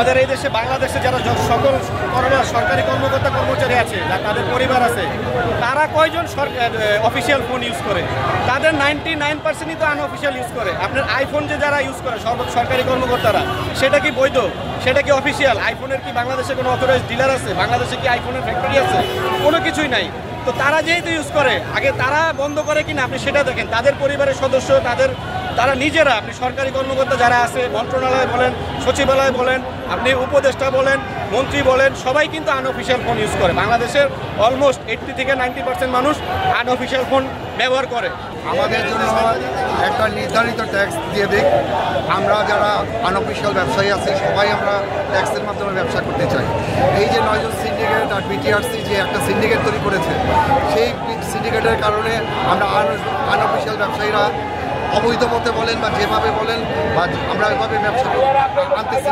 আমাদের এই দেশে বাংলাদেশে যারা সকল সরকারি কর্মকর্তা কর্মচারী আছে, তাদের পরিবার আছে, তারা কয়জন অফিসিয়াল ফোন ইউজ করে? তাদের 99%ই তো আনঅফিসিয়াল ইউজ করে। আপনার আইফোন যে যারা ইউজ করে সরকারি কর্মকর্তারা, সেটা কি বৈধ? সেটা কি অফিসিয়াল? আইফোনের কি বাংলাদেশে কোনো অথরাইজড ডিলার আছে? বাংলাদেশে কি আইফোনের ফ্যাক্টরি আছে? কোনো কিছুই নাই। তো তারা যেহেতু ইউজ করে, আগে তারা বন্ধ করে কিনা আপনি সেটা দেখেন। তাদের পরিবারের সদস্য, তারা নিজেরা, আপনি সরকারি কর্মকর্তা যারা আছে, মন্ত্রণালয় বলেন, সচিবালয় বলেন, আপনি উপদেষ্টা বলেন, মন্ত্রী বলেন, সবাই কিন্তু আনঅফিসিয়াল ফোন ইউজ করে। বাংলাদেশের অলমোস্ট 80 থেকে 90% মানুষ আনঅফিসিয়াল ফোন ব্যবহার করে। আমাদের জন্য একটা নির্ধারিত ট্যাক্স দিয়ে দিক। আমরা যারা আনঅফিসিয়াল ব্যবসায়ী আছি সবাই আমরা ট্যাক্সের মাধ্যমে ব্যবসা করতে চাই। এই যে 9 জন সিন্ডিকেট আর বিটিআরসি যে একটা সিন্ডিকেট তৈরি করেছে, সেই সিন্ডিকেটের কারণে আমরা আনঅফিসিয়াল ব্যবসায়ীরা অবৈধ মতে বলেন বা যেভাবে বলেন বা আমরা এভাবে ব্যবসা আনতেছি।